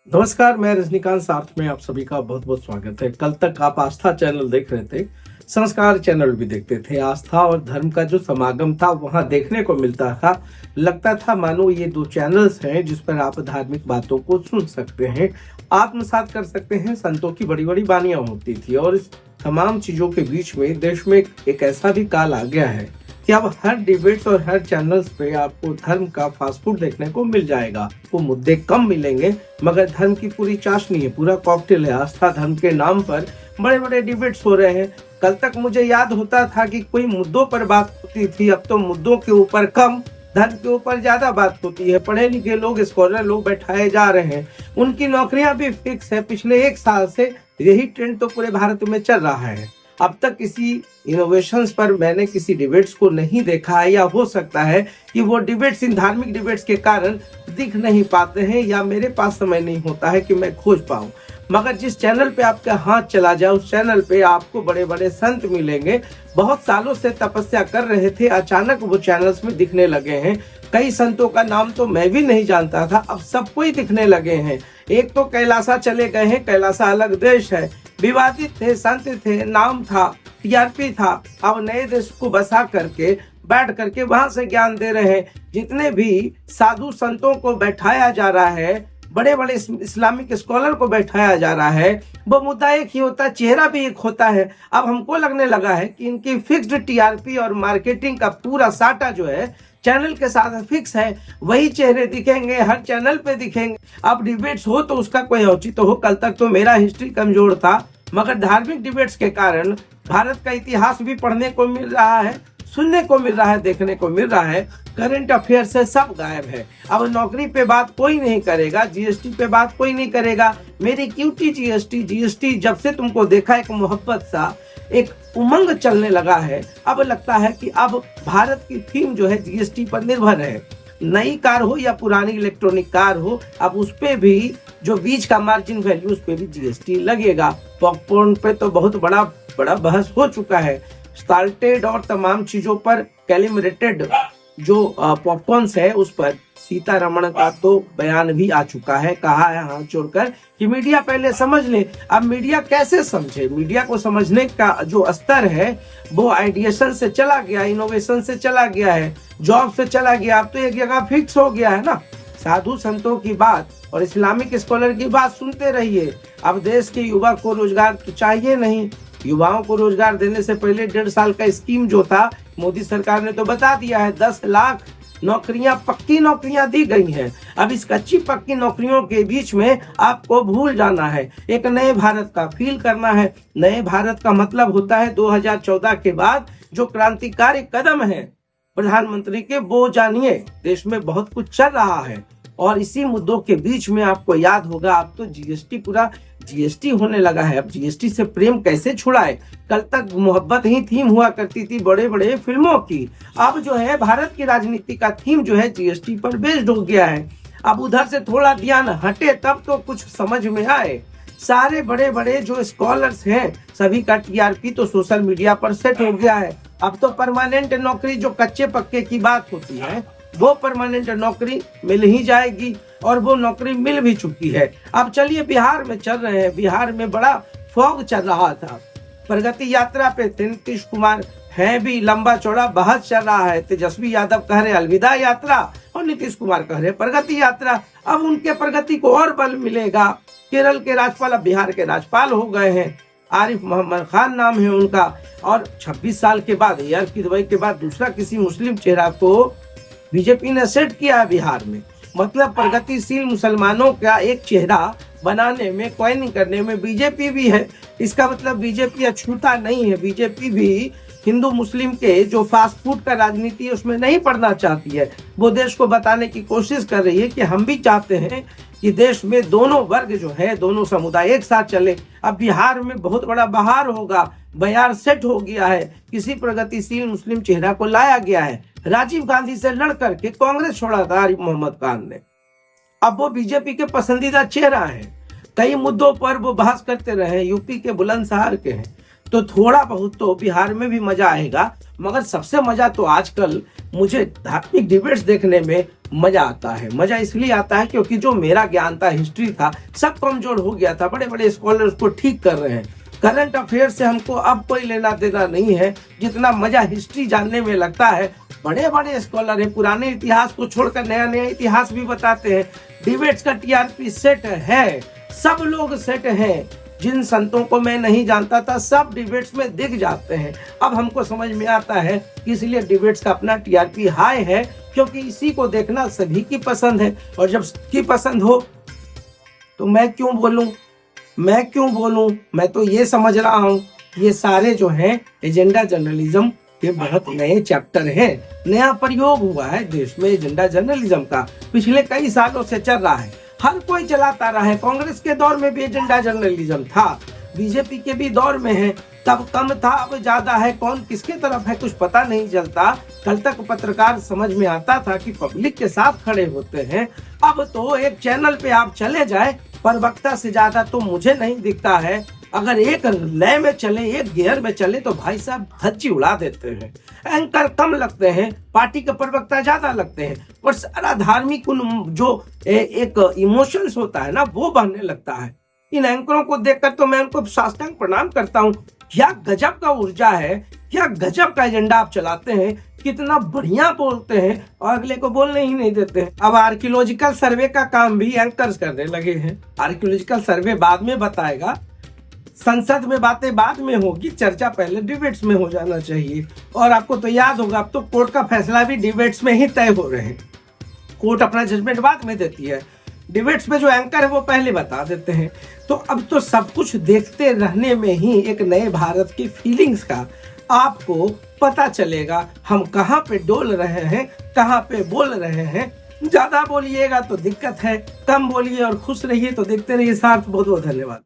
नमस्कार, मैं रजनीकांत साथ में आप सभी का बहुत बहुत स्वागत है। कल तक आप आस्था चैनल देख रहे थे, संस्कार चैनल भी देखते थे। आस्था और धर्म का जो समागम था वहां देखने को मिलता था। लगता था मानो ये दो चैनल्स हैं जिस पर आप धार्मिक बातों को सुन सकते हैं, आत्मसात कर सकते हैं। संतों की बड़ी बड़ी वानियां होती थी और इस तमाम चीजों के बीच में देश में एक ऐसा भी काल आ गया है कि अब हर डिबेट्स और हर चैनल्स पे आपको धर्म का फास्ट फूड देखने को मिल जाएगा। वो मुद्दे कम मिलेंगे मगर धर्म की पूरी चाशनी है, पूरा कॉकटेल है। आस्था धर्म के नाम पर बड़े बड़े डिबेट्स हो रहे हैं। कल तक मुझे याद होता था कि कोई मुद्दों पर बात होती थी, अब तो मुद्दों के ऊपर कम, धर्म के ऊपर ज्यादा बात होती है। पढ़े लिखे लोग, स्कॉलर लोग बैठाए जा रहे हैं, उनकी नौकरियां भी फिक्स है। पिछले एक साल से यही ट्रेंड तो पूरे भारत में चल रहा है। अब तक किसी इनोवेशंस पर मैंने किसी डिबेट्स को नहीं देखा है, या हो सकता है कि वो डिबेट्स इन धार्मिक डिबेट्स के कारण दिख नहीं पाते हैं या मेरे पास समय नहीं होता है कि मैं खोज पाऊं। मगर जिस चैनल पे आपका हाथ चला जाए उस चैनल पे आपको बड़े बड़े संत मिलेंगे। बहुत सालों से तपस्या कर रहे थे, अचानक वो चैनल्स में दिखने लगे हैं। कई संतों का नाम तो मैं भी नहीं जानता था, अब सबको ही दिखने लगे हैं। एक तो कैलासा चले गए हैं, कैलासा अलग देश है, विवादित थे, संत थे, नाम था, टीआरपी था। अब नए देश को बसा करके बैठ करके वहां से ज्ञान दे रहे हैं। जितने भी साधु संतों को बैठाया जा रहा है, बड़े बड़े इस्लामिक स्कॉलर को बैठाया जा रहा है, वो मुद्दा एक ही होता है, चेहरा भी एक होता है। अब हमको लगने लगा है कि इनकी फिक्स्ड टीआरपी और मार्केटिंग का पूरा साटा जो है चैनल के साथ फिक्स है। वही चेहरे दिखेंगे, हर चैनल पे दिखेंगे। अब डिबेट्स हो तो उसका कोई औचित्य हो। कल तक तो मेरा हिस्ट्री कमजोर था, मगर धार्मिक डिबेट्स के कारण भारत का इतिहास भी पढ़ने को मिल रहा है, सुनने को मिल रहा है, देखने को मिल रहा है। करंट अफेयर से सब गायब है। अब नौकरी पे बात कोई नहीं करेगा, जीएसटी पे बात कोई नहीं करेगा। मेरी क्यूटी जीएसटी जब से तुमको देखा, एक मोहब्बत सा, एक उमंग चलने लगा है। अब लगता है कि अब भारत की थीम जो है जीएसटी पर निर्भर है। नई कार हो या पुरानी इलेक्ट्रॉनिक कार हो, अब उस पे भी जो बीच का मार्जिन वैल्यू, उस पे भी जीएसटी लगेगा। पॉपकॉर्न पे तो बहुत बड़ा बड़ा बहस हो चुका है। साल्टेड और तमाम चीजों पर कैलिब्रेटेड जो पॉपकॉर्न्स है उस पर सीतारमण का तो बयान भी आ चुका है। कहा है हाथ जोड़कर कि मीडिया पहले समझ ले। अब मीडिया कैसे समझे? मीडिया को समझने का जो स्तर है वो आइडिएशन से चला गया, इनोवेशन से चला गया है, जॉब से चला गया। अब तो एक जगह फिक्स हो गया है ना। साधु संतों की बात और इस्लामिक स्कॉलर की बात सुनते रहिए। अब देश के युवा को रोजगार तो चाहिए नहीं। युवाओं को रोजगार देने से पहले 1.5 साल का स्कीम जो था मोदी सरकार ने तो बता दिया है, 10 लाख नौकरियां, पक्की नौकरियां दी गई हैं। अब इस कच्ची पक्की नौकरियों के बीच में आपको भूल जाना है, एक नए भारत का फील करना है। नए भारत का मतलब होता है 2014 के बाद जो क्रांतिकारी कदम है प्रधानमंत्री के, वो जानिए। देश में बहुत कुछ चल रहा है और इसी मुद्दों के बीच में आपको याद होगा, अब तो जीएसटी पूरा जीएसटी होने लगा है। अब जीएसटी से प्रेम कैसे छुड़ाए? कल तक मोहब्बत ही थीम हुआ करती थी बड़े बड़े फिल्मों की। अब जो है भारत की राजनीति का थीम जो है जीएसटी पर बेस्ड हो गया है। अब उधर से थोड़ा ध्यान हटे तब तो कुछ समझ में आए। सारे बड़े बड़े जो स्कॉलर्स हैं सभी का टीआरपी तो सोशल मीडिया पर सेट हो गया है। अब तो परमानेंट नौकरी, जो कच्चे पक्के की बात होती है, वो परमानेंट नौकरी मिल ही जाएगी और वो नौकरी मिल भी चुकी है। अब चलिए बिहार में चल रहे हैं। बिहार में बड़ा फॉग चल रहा था। प्रगति यात्रा पे नीतीश कुमार है भी, लंबा चौड़ा बहस चल रहा है। तेजस्वी यादव कह रहे अलविदा यात्रा और नीतीश कुमार कह रहे प्रगति यात्रा। अब उनके प्रगति को और बल मिलेगा। केरल के राज्यपाल अब बिहार के राज्यपाल हो गए हैं। आरिफ मोहम्मद खान नाम है उनका। और 26 साल के बाद, एयर की दवाई के बाद दूसरा किसी मुस्लिम चेहरा को बीजेपी ने सेट किया है बिहार में। मतलब प्रगतिशील मुसलमानों का एक चेहरा बनाने में, कॉइनिंग करने में बीजेपी भी है। इसका मतलब बीजेपी अछूता नहीं है। बीजेपी भी हिंदू मुस्लिम के जो फास्ट फूड का राजनीति है उसमें नहीं पड़ना चाहती है। वो देश को बताने की कोशिश कर रही है कि हम भी चाहते हैं कि देश में दोनों वर्ग जो है, दोनों समुदाय एक साथ चले। अब बिहार में बहुत बड़ा बहार होगा। बयार सेट हो गया है। किसी प्रगतिशील मुस्लिम चेहरा को लाया गया है। राजीव गांधी से लड़ करके कांग्रेस छोड़ा था आरिफ मोहम्मद खान ने। अब वो बीजेपी के पसंदीदा चेहरा है। कई मुद्दों पर वो बहस करते रहे। यूपी के बुलंदशहर के हैं, तो थोड़ा बहुत तो बिहार में भी मजा आएगा। मगर सबसे मजा तो आजकल मुझे धार्मिक डिबेट्स देखने में मजा आता है। मजा इसलिए आता है क्योंकि जो मेरा ज्ञान था, हिस्ट्री था, सब कमजोर हो गया था। बड़े बड़े स्कॉलर उसको ठीक कर रहे हैं। करंट अफेयर से हमको अब कोई लेना देना नहीं है, जितना मजा हिस्ट्री जानने में लगता है। बड़े बड़े स्कॉलर है, पुराने इतिहास को छोड़कर नया नया इतिहास भी बताते हैं। डिबेट्स का टीआरपी सेट है, सब लोग सेट हैं। जिन संतों को मैं नहीं जानता था सब डिबेट्स में दिख जाते हैं। अब हमको समझ में आता है कि इसलिए डिबेट्स का अपना टीआरपी हाई है, क्योंकि इसी को देखना सभी की पसंद है। और जब सबकी पसंद हो तो मैं क्यों बोलूं, मैं तो ये समझ रहा हूँ ये सारे जो हैं एजेंडा जर्नलिज्म के बहुत नए चैप्टर हैं। नया प्रयोग हुआ है देश में एजेंडा जर्नलिज्म का, पिछले कई सालों से चल रहा है, हर कोई चलाता रहा है। कांग्रेस के दौर में भी एजेंडा जर्नलिज्म था, बीजेपी के भी दौर में है, तब कम था अब ज्यादा है। कौन किसके तरफ है कुछ पता नहीं चलता। कल तक पत्रकार समझ में आता था कि पब्लिक के साथ खड़े होते हैं, अब तो एक चैनल पे आप चले जाए, प्रवक्ता से ज्यादा तो मुझे नहीं दिखता है। अगर एक लय में चले, एक गियर में चले तो भाई साहब धज्जी उड़ा देते हैं। एंकर कम लगते हैं, पार्टी के प्रवक्ता ज्यादा लगते हैं, और सारा धार्मिक जो एक इमोशंस होता है ना वो बहने लगता है। इन एंकरों को देखकर तो मैं उनको साष्टांग प्रणाम करता हूँ। क्या गजब का ऊर्जा है, क्या गजब का एजेंडा आप चलाते हैं, कितना बढ़िया बोलते हैं और अगले को बोलने ही नहीं देते हैं। अब आर्कियोलॉजिकल सर्वे का काम भी एंकर्स करने लगे हैं। आर्कियोलॉजिकल सर्वे बाद में बताएगा, संसद में बातें बाद में होगी, चर्चा पहले डिबेट्स में हो जाना चाहिए। और आपको तो याद होगा अब तो कोर्ट का फैसला भी डिबेट्स में ही तय हो रहे हैं। कोर्ट अपना जजमेंट बाद में देती है, डिबेट्स में जो एंकर है वो पहले बता देते हैं। तो अब तो सब कुछ देखते रहने में ही एक नए भारत की फीलिंग्स का आपको पता चलेगा। हम कहाँ पे डोल रहे हैं, कहाँ पे बोल रहे हैं। ज्यादा बोलिएगा तो दिक्कत है, कम बोलिए और खुश रहिए तो देखते रहिए सार्थ। बहुत बहुत धन्यवाद।